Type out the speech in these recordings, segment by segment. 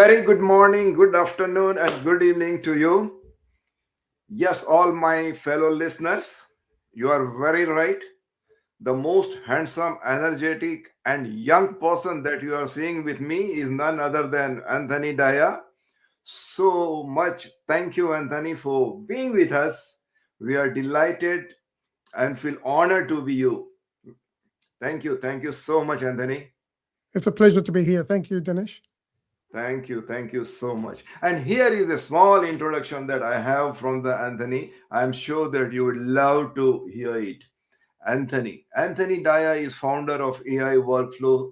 Very good morning, good afternoon, and good evening to you. Yes, all my fellow listeners, you are very right. The most handsome, energetic, and young person that you are seeing with me is none other than Anthony Dahya. So much thank you, Anthony, for being with us. We are delighted and feel honored to be you. Thank you so much, Anthony. It's a pleasure to be here. Thank you, Dinesh. Thank you so much. And here is a small introduction that I have from the Anthony. I'm sure that you would love to hear it. Anthony Daya is founder of AI Workflow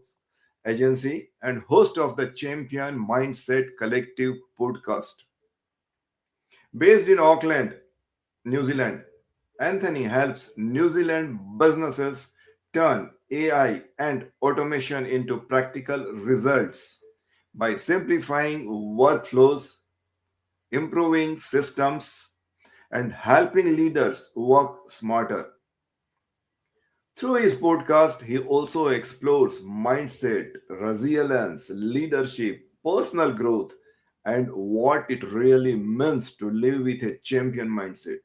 Agency and host of the Champion Mindset Collective podcast. Based in Auckland, New Zealand, Anthony helps New Zealand businesses turn AI and automation into practical results by simplifying workflows, improving systems, and helping leaders work smarter. Through his podcast, he also explores mindset, resilience, leadership, personal growth, and what it really means to live with a champion mindset.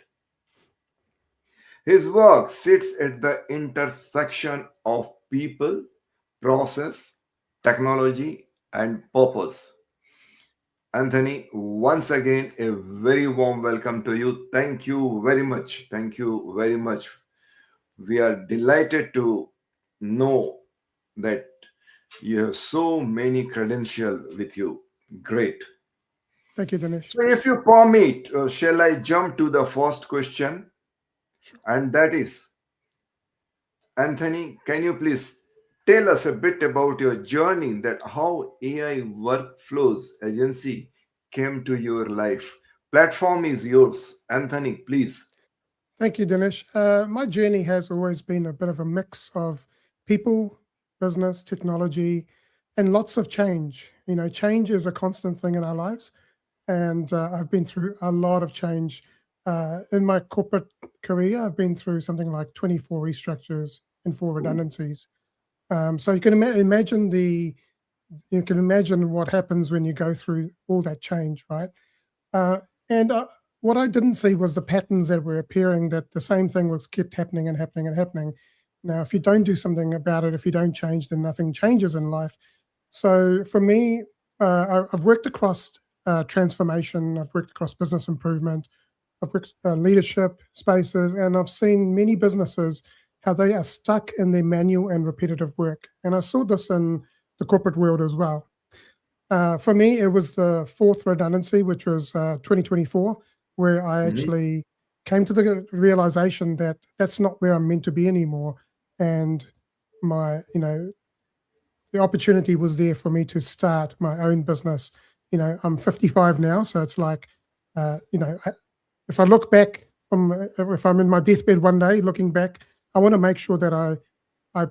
His work sits at the intersection of people, process, technology, and purpose. Anthony, once again, a very warm welcome to you. Thank you very much. Thank you very much. We are delighted to know that you have so many credentials with you. Great. Thank you, Dinesh. So, if you permit, shall I jump to the first question? Sure. And that is, Anthony, can you please tell us a bit about your journey that how AI workflows agency came to your life? Platform is yours. Anthony, please. Thank you, Dinesh. My journey has always been a bit of a mix of people, business, technology, and lots of change. Change is a constant thing in our lives. And I've been through a lot of change. In my corporate career, I've been through something like 24 restructures and four Ooh. redundancies. So you can imagine what happens when you go through all that change, right? And what I didn't see was the patterns that were appearing, that the same thing was kept happening and happening and happening. Now, if you don't do something about it, if you don't change, then nothing changes in life. So for me, I've worked across transformation, I've worked across business improvement, I've worked leadership spaces, and I've seen many businesses how they are stuck in their manual and repetitive work. And I saw this in the corporate world as well. For me, it was the fourth redundancy, which was 2024, where I Mhm. actually came to the realization that that's not where I'm meant to be anymore. And the opportunity was there for me to start my own business. I'm 55 now, so it's like, if I look back if I'm in my deathbed one day, looking back, I want to make sure that I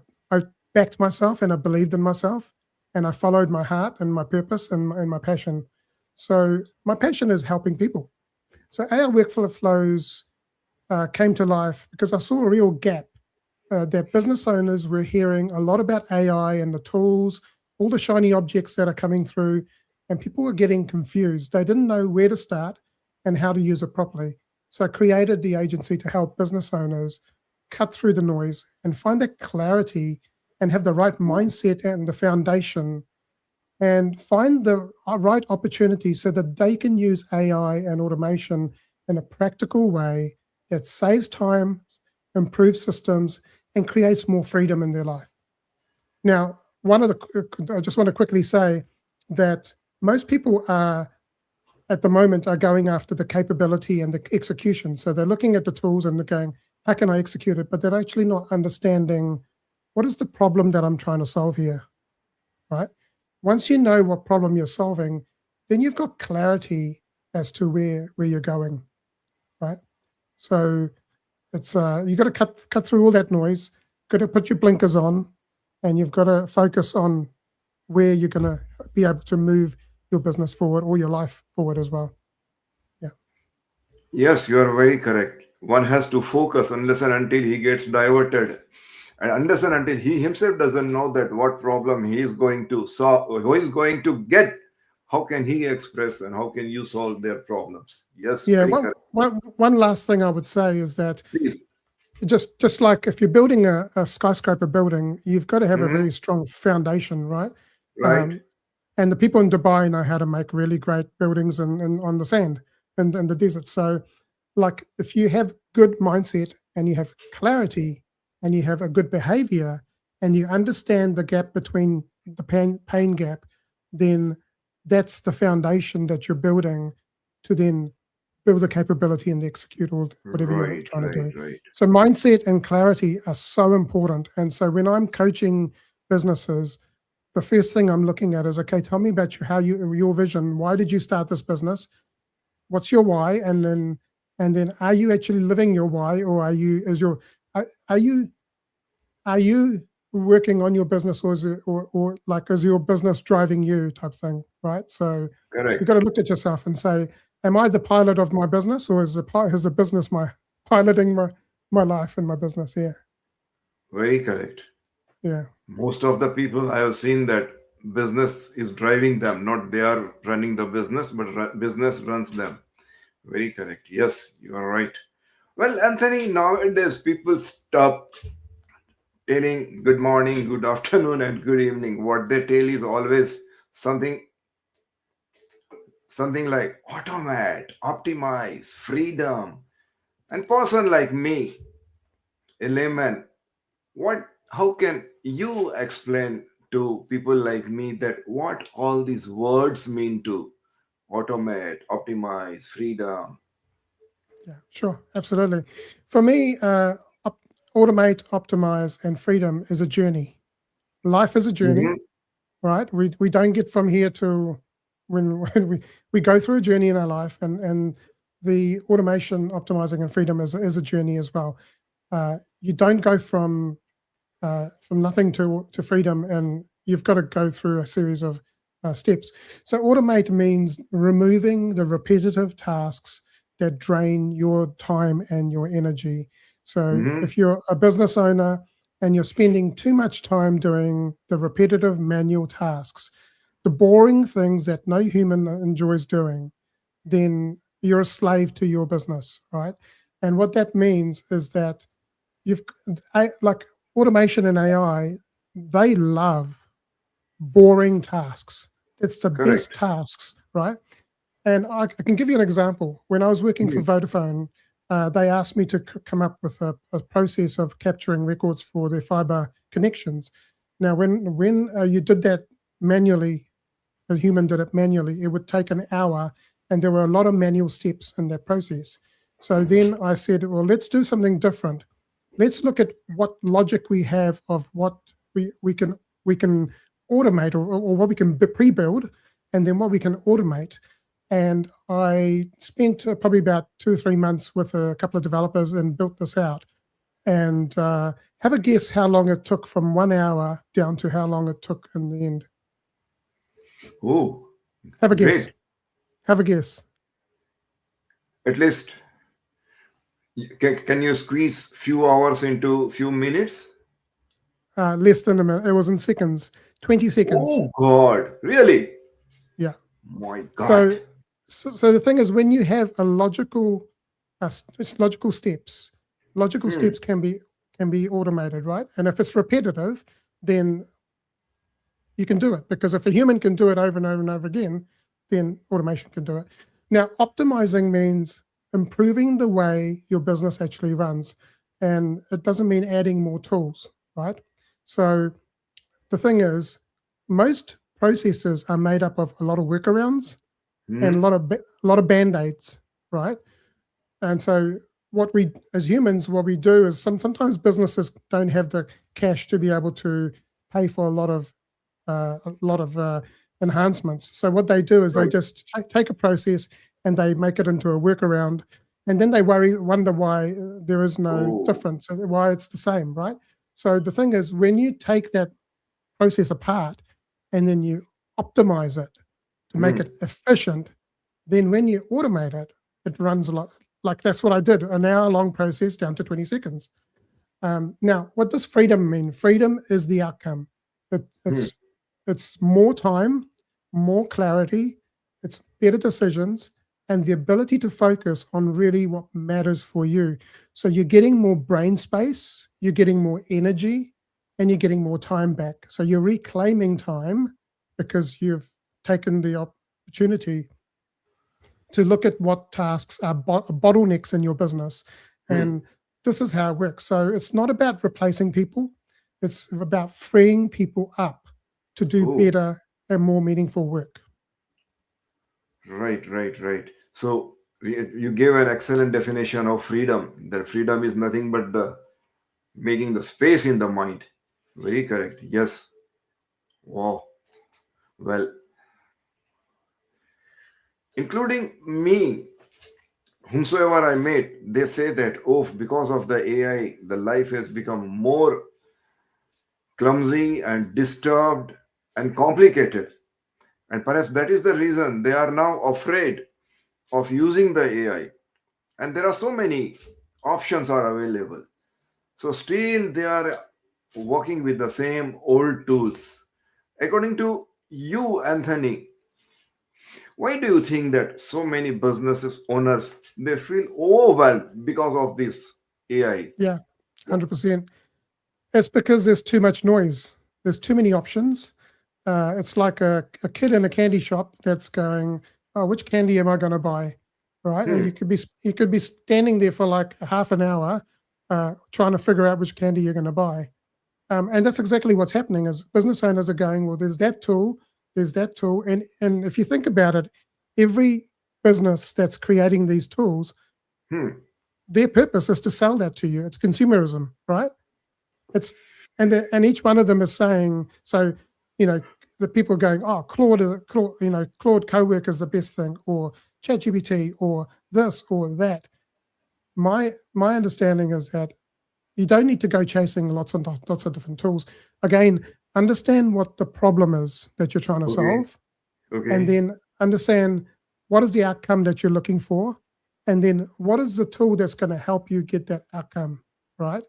backed myself and I believed in myself and I followed my heart and my purpose and my passion. So my passion is helping people. So our workflow flows came to life because I saw a real gap that business owners were hearing a lot about AI and the tools, all the shiny objects that are coming through, and people were getting confused. They didn't know where to start and how to use it properly. So I created the agency to help business owners cut through the noise and find that clarity and have the right mindset and the foundation and find the right opportunity so that they can use AI and automation in a practical way that saves time, improves systems, and creates more freedom in their life. Now, I just want to quickly say that most people at the moment are going after the capability and the execution. So they're looking at the tools and they're going, how can I execute it? But they're actually not understanding what is the problem that I'm trying to solve here, right? Once you know what problem you're solving, then you've got clarity as to where you're going, right? So it's you got to cut through all that noise, got to put your blinkers on, and you've got to focus on where you're going to be able to move your business forward or your life forward as well. Yeah. Yes, you are very correct. One has to focus unless and until he gets diverted. And unless and until he himself doesn't know that what problem he is going to solve, who is going to get, how can he express and how can you solve their problems? Yes, Yeah. very One, correct. one, one last thing I would say is that Please. just like if you're building a skyscraper building, you've got to have a Mhm. very strong foundation, right? Right. Um, and the people in Dubai know how to make really great buildings and on the sand and in the desert. So, like, if you have good mindset and you have clarity and you have a good behavior and you understand the gap between the pain gap, then that's the foundation that you're building to then build the capability and execute all whatever you're Right, trying to right, do. right. So mindset and clarity are so important. And so when I'm coaching businesses, the first thing I'm looking at is, okay, tell me about your vision. Why did you start this business? What's your why? And then are you actually living your why, or are you are you working on your business, or is it, or like, is your business driving you, type thing, right? So you've got Correct. to look at yourself and say, am I the pilot of my business, or is the business my piloting my life and my business? Yeah, Very correct. yeah, Most of the people I have seen that business is driving them, not they are running the business, but business runs them. Very correct. Yes, you are right. Well, Anthony, nowadays people stop telling good morning, good afternoon, and good evening. What they tell is always something something like automate, optimize, freedom. And person like me, a layman, what how can you explain to people like me that what all these words mean to automate, optimize, freedom? yeah, sure, absolutely. For me, automate, optimize, and freedom is a journey. Life is a journey, Mhm. right? We don't get from here to when we go through a journey in our life, and the automation, optimizing, and freedom is a journey as well. You don't go from nothing to freedom, and you've got to go through a series of steps. So automate means removing the repetitive tasks that drain your time and your energy. So Mhm. if you're a business owner and you're spending too much time doing the repetitive manual tasks, the boring things that no human enjoys doing, then you're a slave to your business, right? And what that means is that you've like automation and AI, they love boring tasks. It's the best Correct. tasks, right? And I can give you an example. When I was working for Mhm. Vodafone, they asked me to come up with a process of capturing records for their fiber connections. Now, when you did that manually, a human did it manually, it would take an hour, and there were a lot of manual steps in that process. So then I said, well, let's do something different. Let's look at what logic we have of what we can automate, or what we can pre-build, and then what we can automate. And I spent probably about 2 or 3 months with a couple of developers and built this out. And have a guess how long it took from 1 hour down to how long it took in the end. Oh, Have a guess. great. Have a guess. At least can you squeeze few hours into few minutes? Less than a minute. It was in seconds, 20 seconds. Oh God, really? Yeah. My God. So, so the thing is, when you have a logical, it's logical Hmm. steps can be automated, right? And if it's repetitive, then you can do it, because if a human can do it over and over and over again, then automation can do it. Now, optimizing means improving the way your business actually runs, and it doesn't mean adding more tools, right? So the thing is, most processes are made up of a lot of workarounds and a Hmm. lot of band-aids, right? And so what we as humans, what we do is, sometimes businesses don't have the cash to be able to pay for a lot of enhancements. So what they do is they Right. just take a process and they make it into a workaround, and then they wonder why there is no Oh. difference, why it's the same, right? So the thing is, when you take that process apart and then you optimize it to make Hmm. it efficient, then when you automate it, it runs a lot. Like, that's what I did, an hour long process down to 20 seconds. Now, what does freedom mean? Freedom is the outcome. It, Hmm. it's it's more time, more clarity, better decisions, and the ability to focus on really what matters for you. So you're getting more brain space, you're getting more energy, and you're getting more time back. So you're reclaiming time because you've taken the opportunity to look at what tasks are bottlenecks in your business. Hmm. And this is how it works. So it's not about replacing people, it's about freeing people up to do Oh, better and more meaningful work. right, right, right. So you gave an excellent definition of freedom. That freedom is nothing but the making the space in the mind. Very correct. Yes. Wow. Well, including me, whomsoever I met, they say that, oh, because of the AI, the life has become more clumsy and disturbed and complicated. And perhaps that is the reason they are now afraid of using the AI. And there are so many options are available. So still they are working with the same old tools. According to you, Anthony, why do you think that so many businesses owners they feel overwhelmed because of this AI? Yeah, 100%. It's because there's too much noise. There's too many options. It's like a kid in a candy shop that's going, "Oh, which candy am I going to buy?" Right? And Hmm, you could be standing there for like half an hour, trying to figure out which candy you're going to buy. And that's exactly what's happening. Is business owners are going, "Well, there's that tool," and if you think about it, every business that's creating these tools, hmm, their purpose is to sell that to you. It's consumerism, right? It's and each one of them is saying so. You know, the people are going, "Oh, Claude, Claude Cowork is the best thing," or ChatGPT, or this or that. My understanding is that you don't need to go chasing lots of different tools. Again, understand what the problem is that you're trying to okay, solve, and okay, then understand what is the outcome that you're looking for, and then what is the tool that's going to help you get that outcome, right?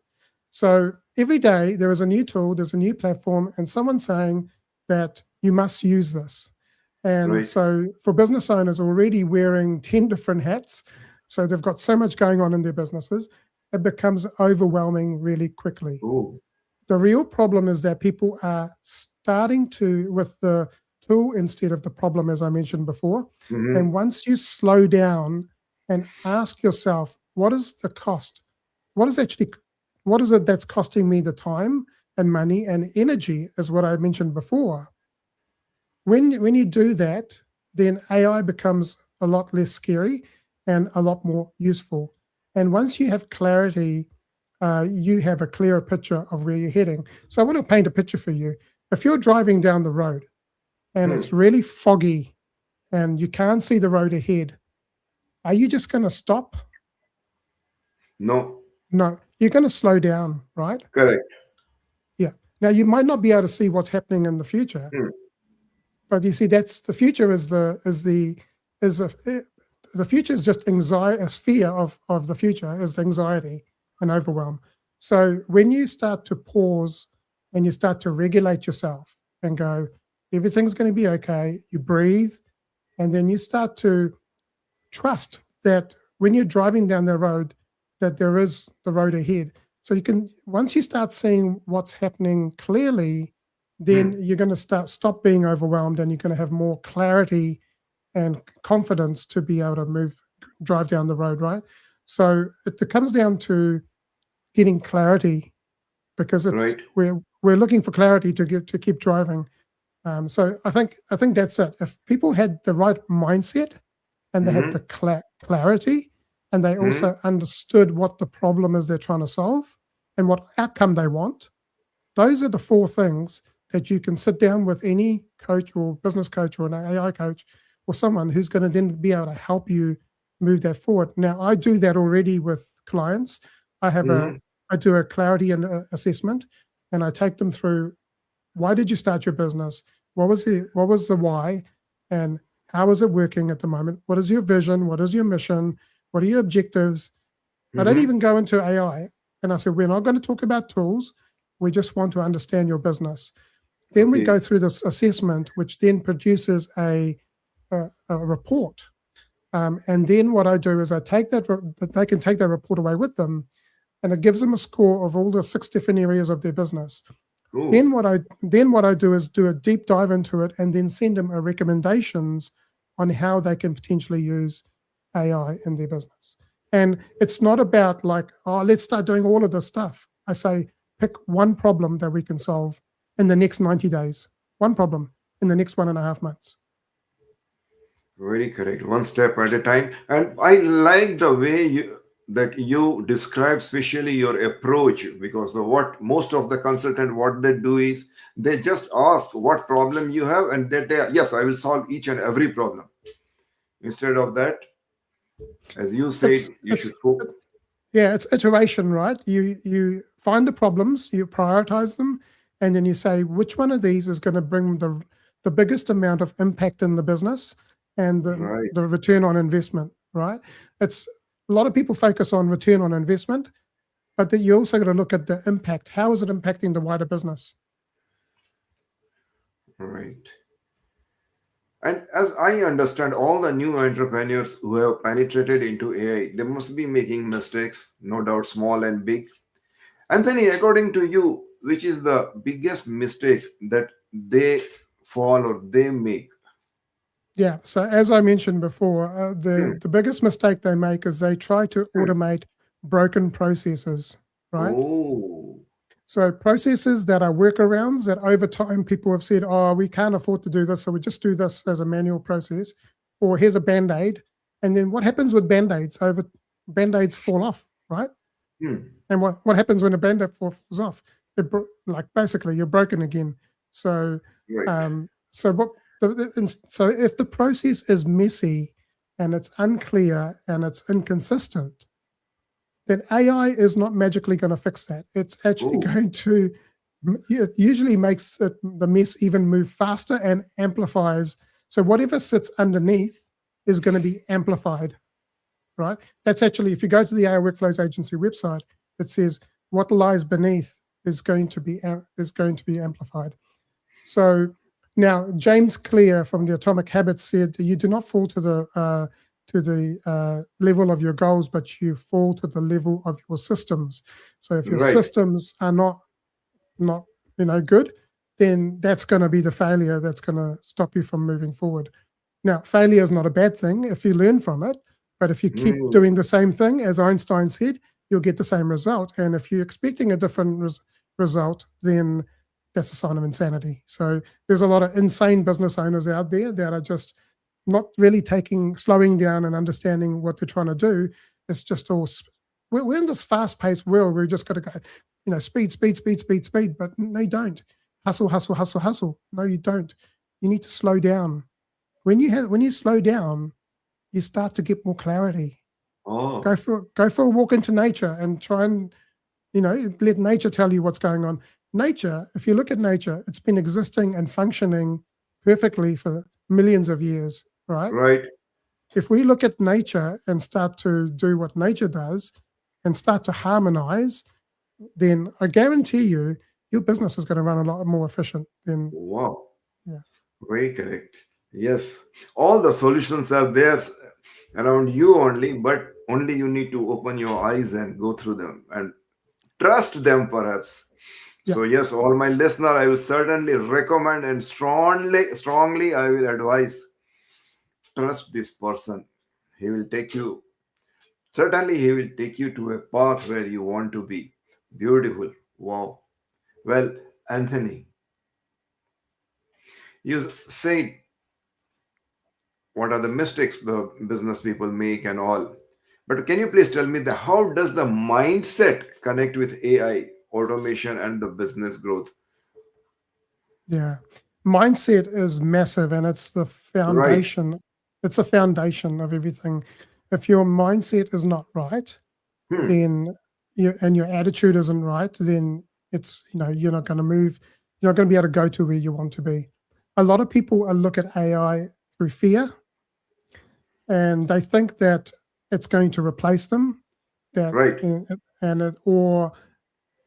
So every day there is a new tool, there's a new platform, and someone's saying that you must use this. And right. so for business owners already wearing 10 different hats, so they've got so much going on in their businesses, it becomes overwhelming really quickly. Oh, The real problem is that people are starting to with the tool instead of the problem, as I mentioned before. hmm, And once you slow down and ask yourself, what is the cost? What is actually what is it that's costing me the time and money and energy, is what I mentioned before. When you do that, then AI becomes a lot less scary and a lot more useful. And once you have clarity, you have a clearer picture of where you're heading. So I want to paint a picture for you. If you're driving down the road and hmm. it's really foggy and you can't see the road ahead, are you just going to stop? No, No, you're going to slow down, right? correct. Yeah. Now you might not be able to see what's happening in the future, Hmm, but you see, that's the future is a, the future is just anxiety, a fear of the future is anxiety and overwhelm. So when you start to pause and you start to regulate yourself and go, everything's going to be okay, you breathe, and then you start to trust that when you're driving down the road, that there is the road ahead. So you can once you start seeing what's happening clearly, then hmm. you're going to stop being overwhelmed, and you're going to have more clarity and confidence to be able to drive down the road, right? So it comes down to getting clarity, because it's Right. we're looking for clarity to keep driving. So I think that's it. If people had the right mindset and they had the Hmm, clarity, and they hmm. also understood what the problem is they're trying to solve and what outcome they want, those are the four things that you can sit down with any coach or business coach or an AI coach or someone who's going to then be able to help you move that forward. Now, I do that already with clients. I have a Hmm. I do a clarity and assessment, and I take them through, why did you start your business? What was the why? And how is it working at the moment? What is your vision? What is your mission? What are your objectives? I don't Hmm. even go into AI. And I said, we're not going to talk about tools. We just want to understand your business. Then we go Okay. through this assessment, which then produces a a report. And then what I do is I take that, they can take that report away with them, and it gives them a score of all the 6 different areas of their business. Oh, Then what I do is do a deep dive into it, and then send them a recommendations on how they can potentially use AI in their business. And it's not about like, oh, let's start doing all of this stuff. I say, pick one problem that we can solve in the next 90 days, one problem in the next 1.5 months. very correct. One step at a time. And I like the way you describe, especially your approach, because what most of the consultant what they do is they just ask what problem you have, and that they yes, I will solve each and every problem. Instead of that, as you said, It's you it's should focus. yeah, it's iteration, right? You find the problems, you prioritize them, and then you say which one of these is going to bring the biggest amount of impact in the business and Right. the return on investment, right? It's a lot of people focus on return on investment, but that you also got to look at the impact. How is it impacting the wider business? Right. And as I understand, all the new entrepreneurs who have penetrated into AI, they must be making mistakes, no doubt, small and big. Anthony, according to you, which is the biggest mistake that they fall or they make? Yeah. So as I mentioned before, Hmm. the biggest mistake they make is they try to Hmm. automate broken processes, right? Oh, So processes that are workarounds that over time people have said, oh, we can't afford to do this, so we just do this as a manual process, or here's a band-aid. And then what happens with band-aids? Band-aids fall off, right? hmm. And what happens when a band-aid falls off? Like basically you're broken again. So Right. so what so if the process is messy and it's unclear and it's inconsistent, then AI is not magically going to fix that. It's actually Oh, going to, it usually makes the mess even move faster and amplifies. So whatever sits underneath is going to be amplified, right? That's actually, if you go to the AI Workflows Agency website, it says what lies beneath is going to be amplified. So now James Clear from the Atomic Habits said you do not fall to the level of your goals, but you fall to the level of your systems. So if your right. systems are not good, then that's going to be the failure that's going to stop you from moving forward. Now, failure is not a bad thing if you learn from it, but if you keep Hmm. doing the same thing, as Einstein said, you'll get the same result. And if you're expecting a different result, then that's a sign of insanity. So there's a lot of insane business owners out there that are just not really slowing down and understanding what they're trying to do. It's just all, we're in this fast paced world where we just got to go, speed, speed, speed, speed, speed. But no, you don't. Hustle, hustle, hustle, hustle. No, you don't. You need to slow down. When you slow down, you start to get more clarity. Oh, Go for a walk into nature and try and let nature tell you what's going on. Nature, if you look at nature, it's been existing and functioning perfectly for millions of years, right? right. If we look at nature and start to do what nature does and start to harmonize, then I guarantee you, your business is going to run a lot more efficient than, Wow. yeah. Very correct. Yes. All the solutions are there around you only, but only you need to open your eyes and go through them and trust them perhaps. Yeah. So yes, all my listener, I will certainly recommend and strongly I will advise, trust this person. He will take you, certainly he will take you to a path where you want to be. Beautiful. Wow. Well, Anthony, you said what are the mistakes the business people make and all. But can you please tell me how does the mindset connect with AI, automation, and the business growth? Yeah. Mindset is massive and it's the Right. foundation. It's a foundation of everything. If your mindset is not right, Hmm. then and your attitude isn't right, then you're not going to move. You're not going to be able to go to where you want to be. A lot of people look at AI through fear and they think that it's going to replace them, that Right. or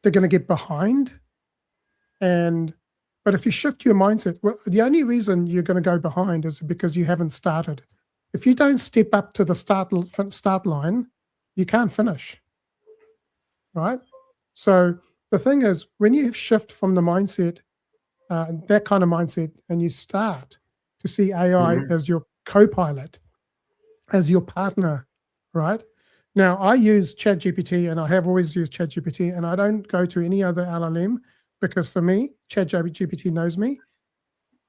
they're going to get behind. And But if you shift your mindset, well, the only reason you're going to go behind is because you haven't started. If you don't step up to the start line, you can't finish, right? So the thing is, when you shift from the mindset, that kind of mindset, and you start to see AI Mhm. as your co-pilot, as your partner, right? Now, I use ChatGPT, and I have always used ChatGPT, and I don't go to any other LLM because for me, ChatGPT knows me.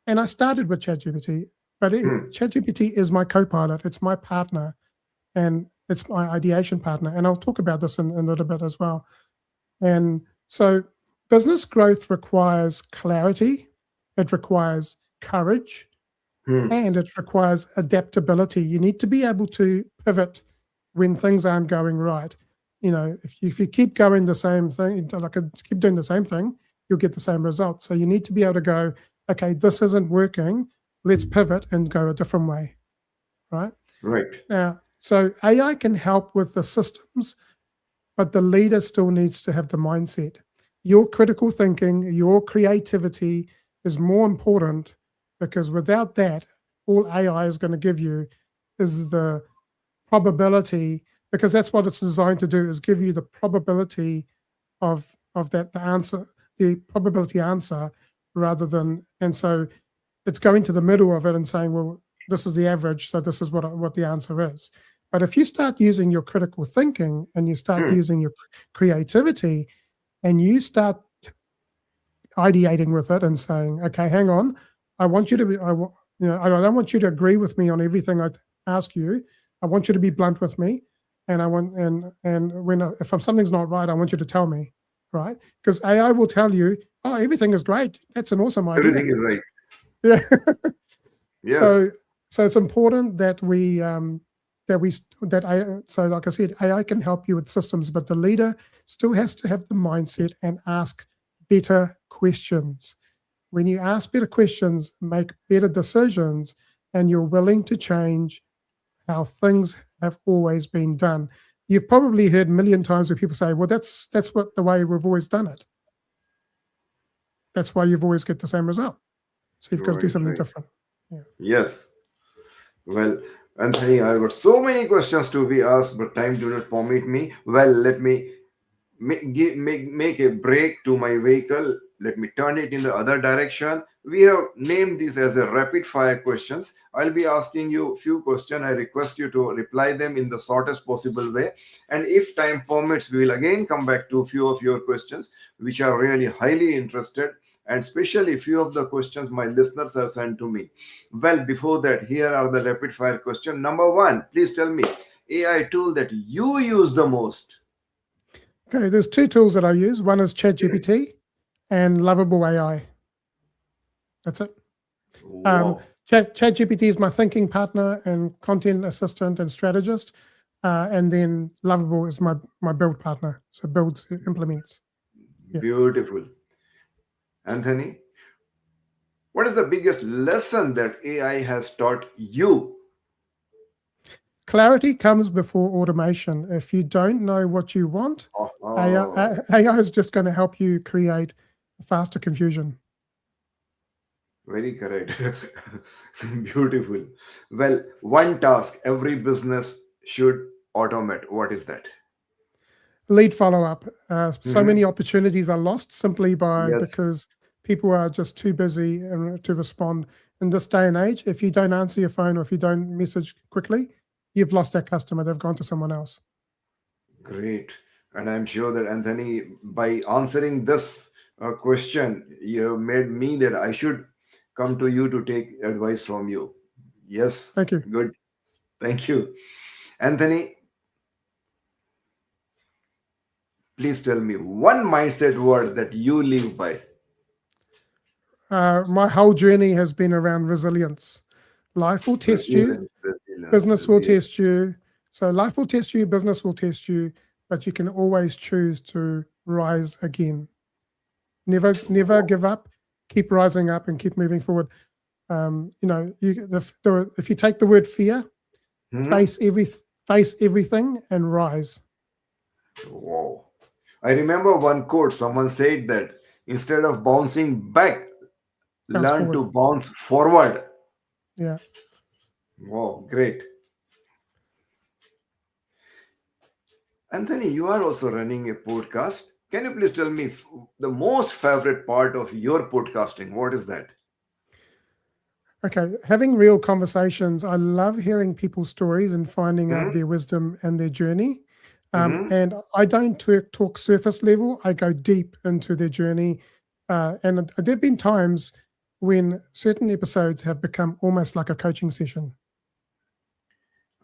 And I started with ChatGPT, but Hmm. ChatGPT is my co-pilot. It's my partner, and it's my ideation partner. And I'll talk about this in a little bit as well. And so, business growth requires clarity, it requires courage, Hmm. and it requires adaptability. You need to be able to pivot when things aren't going right. If you keep going the same thing, keep doing the same thing, you'll get the same result. So you need to be able to go, okay, this isn't working. Let's pivot and go a different way, right? Right. Now, so AI can help with the systems, but the leader still needs to have the mindset. Your critical thinking, your creativity is more important because without that, all AI is going to give you is the probability, because that's what it's designed to do, is give you the probability of that the answer, the probability answer, rather than, and so it's going to the middle of it and saying, well, this is the average, so this is what the answer is. But if you start using your critical thinking and you start Hmm. using your creativity and you start ideating with it and saying, okay, hang on, I want you to be, I don't want you to agree with me on everything I ask you. I want you to be blunt with me, and I want and when if something's not right, I want you to tell me, right? Because AI will tell you, oh, everything is great. That's an awesome idea. Everything is right. Yeah. Yes. So it's important that so like I said, AI can help you with systems, but the leader still has to have the mindset and ask better questions. When you ask better questions, make better decisions, and you're willing to change how things have always been done. You've probably heard a million times where people say, well, that's what the way we've always done it. That's why you've always get the same result. So you've got to do Right. something Right. different. Yeah. Yes. Well, Anthony, I've got so many questions to be asked, but time do not permit me. Well, let me make a break to my vehicle. Let me turn it in the other direction. We have named this as a rapid fire questions. I'll be asking you few questions. I request you to reply them in the shortest possible way. And if time permits, we will again come back to a few of your questions, which are really highly interested. And especially few of the questions my listeners have sent to me. Well, before that, here are the rapid fire question. Number one, please tell me AI tool that you use the most. Okay, there's two tools that I use. One is ChatGPT and Lovable AI. That's it. Um, Wow. ChatGPT is my thinking partner and content assistant and strategist, and then Lovable is my build partner. So builds implements. Yeah, Beautiful. Anthony, what is the biggest lesson that AI has taught you? clarity comes before automation. If you don't know what you want, Oh, AI, oh, AI is just going to help you create faster confusion. very correct. Beautiful. Well, one task every business should automate. What is that? Lead follow up. So many Mhm. opportunities are lost simply Yes, because people are just too busy to respond. In this day and age, if you don't answer your phone or if you don't message quickly, you've lost that customer. They've gone to someone else. great. And I'm sure that Anthony, by answering this question, you have made me that I should come to you to take advice from you. Yes, Thank you. good. Thank you. Anthony, please tell me one mindset word that you live by. My whole journey has been around resilience. Life will test you, Resilience, resilience, business will resilience. test you. So life will test you, business will test you, but you can always choose to rise again. Never Wow. give up. Keep rising up and keep moving forward. If you take the word fear, Mhm. face every face everything and rise. Wow. I remember one quote, someone said that instead of bouncing back, bounce Learn forward. to bounce forward. Yeah. Wow, great. Anthony, you are also running a podcast. Can you please tell me the most favorite part of your podcasting? What is that? Okay. Having real conversations. I love hearing people's stories and finding out Hmm. their wisdom and their journey. Hmm. And I don't talk surface level. I go deep into their journey. And there have been times when certain episodes have become almost like a coaching session.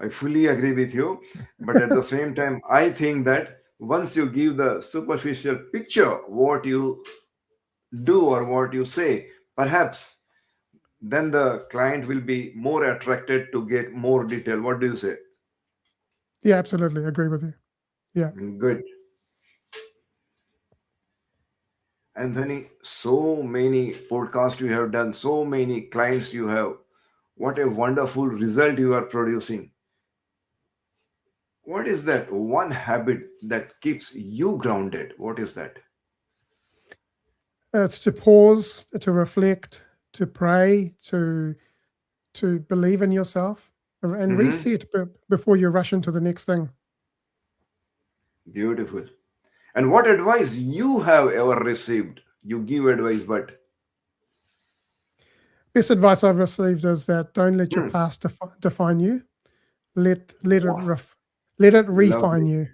I fully agree with you. But at the same time, I think that once you give the superficial picture, what you do or what you say, perhaps then the client will be more attracted to get more detail. What do you say? Yeah, absolutely. Agree with you. Yeah. Good. Anthony, so many podcasts you have done, so many clients you have. What a wonderful result you are producing. What is that one habit that keeps you grounded? What is that? It's to pause, to reflect, to pray, to believe in yourself and Hmm. reset before you rush into the next thing. Beautiful. And what advice you have ever received? You give advice, but Best advice I've received is that don't let your hmm, past define you. Let it wow, let it refine lovely, you.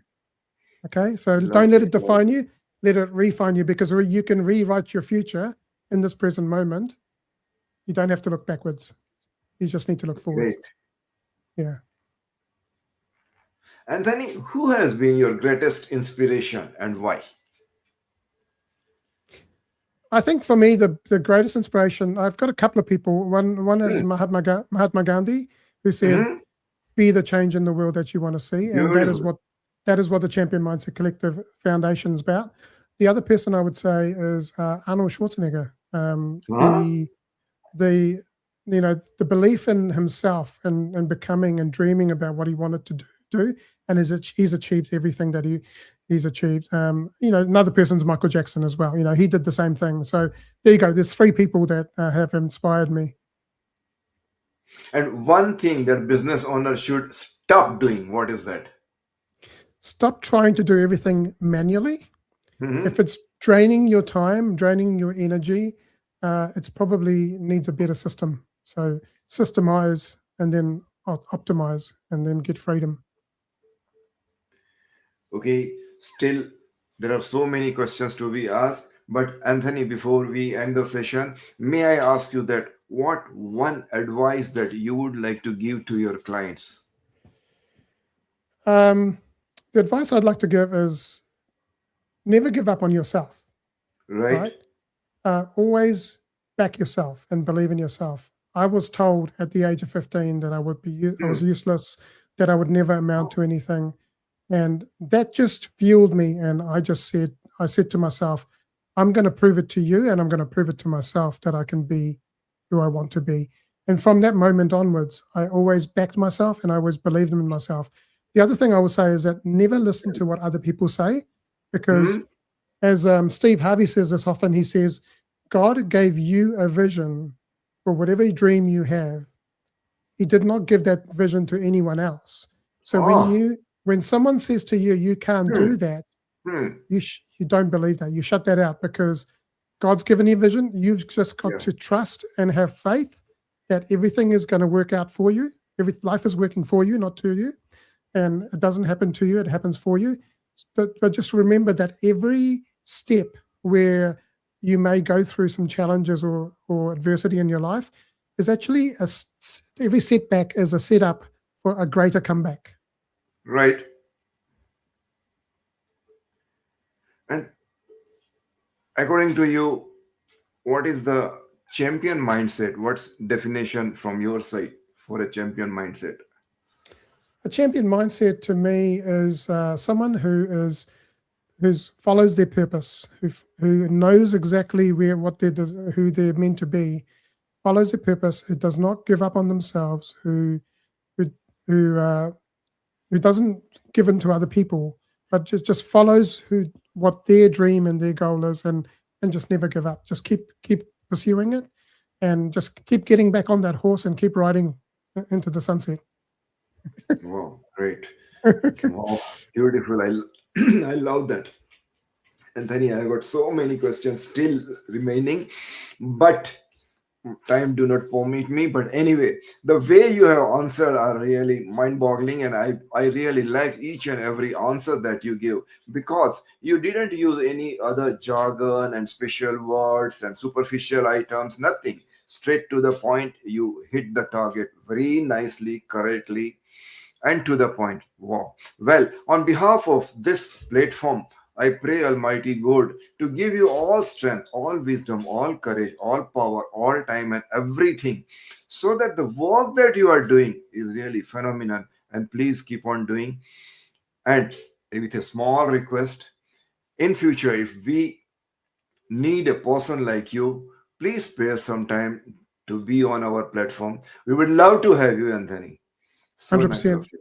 Okay, so don't let lovely, it lovely. define you. Let it refine you because you can rewrite your future in this present moment. You don't have to look backwards. You just need to look forwards. Great. Yeah. Anthony, who has been your greatest inspiration and why? I think for me, the greatest inspiration, I've got a couple of people. One is Hmm. Mahatma Gandhi, who said, Hmm. "Be the change in the world that you want to see," and Beautiful. that is what the Champion Mindset Collective Foundation is about. The other person I would say is Arnold Schwarzenegger. Huh? The the belief in himself and becoming and dreaming about what he wanted to do and he's achieved everything that he's achieved. Another person's Michael Jackson as well. He did the same thing. So there you go. There's three people that have inspired me. And one thing that business owner should stop doing, what is that? Stop trying to do everything manually. If Hmm. it's draining your time, draining your energy, it's probably needs a better system. So systemize and then optimize and then get freedom. Okay, still there are so many questions to be asked. But Anthony, before we end the session, may I ask you that what one advice that you would like to give to your clients? Um, the advice I'd like to give is never give up on yourself, Right? right? Always back yourself and believe in yourself. I was told at the age of 15 that I was Hmm. useless, that I would never amount to anything. And that just fueled me. And I said to myself, I'm going to prove it to you and I'm going to prove it to myself that I can be who I want to be. And from that moment onwards, I always backed myself and I always believed in myself. The other thing I will say is that never listen to what other people say, because Hmm. as Steve Harvey says this often, he says, God gave you a vision for whatever dream you have. He did not give that vision to anyone else. So Oh, when someone says to you, you can't hmm, do that, hmm. you don't believe that. You shut that out because God's given you vision. You've just got Yeah, to trust and have faith that everything is going to work out for you. Life is working for you, not to you. And it doesn't happen to you, it happens for you. But just remember that every step where you may go through some challenges or adversity in your life is actually every setback is a setup for a greater comeback. right. And according to you, what is the champion mindset? What's definition from your side for a champion mindset? A champion mindset to me is someone who follows their purpose, who knows exactly who they're meant to be, follows their purpose, who does not give up on themselves, who who uh, who doesn't give in to other people, but just follows what their dream and their goal is, and just never give up. Just keep pursuing it. and just keep getting back on that horse and keep riding into the sunset. Wow, great. Wow, beautiful. I love that. Anthony, I got so many questions still remaining, but time do not permit me. But anyway, the way you have answered are really mind-boggling, and I really like each and every answer that you give, because you didn't use any other jargon and special words and superficial items, nothing. Straight to the point, you hit the target very nicely, correctly, and to the point. Wow. Well, on behalf of this platform, I pray Almighty God to give you all strength, all wisdom, all courage, all power, all time, and everything, so that the work that you are doing is really phenomenal. And please keep on doing. And with a small request, in future, if we need a person like you, please spare some time to be on our platform. We would love to have you, Anthony. So nice of 100%. you.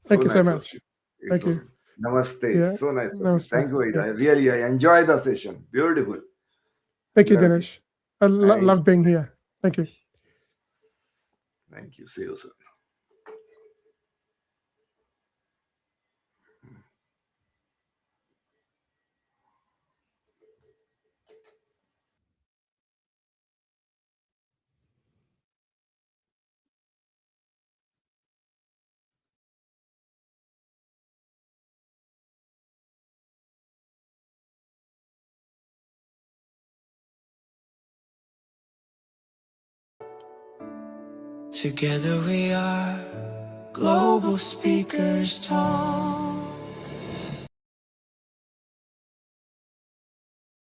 So Thank you so nice of much. you. It Thank was you. namaste. Yeah. So nice of you. Namaste. Thank you. Yeah. I enjoy the session. Beautiful. Thank you, Love you. Dinesh. I Thank love you. being here. Thank you. Thank you. See you soon. Together we are global speakers talk.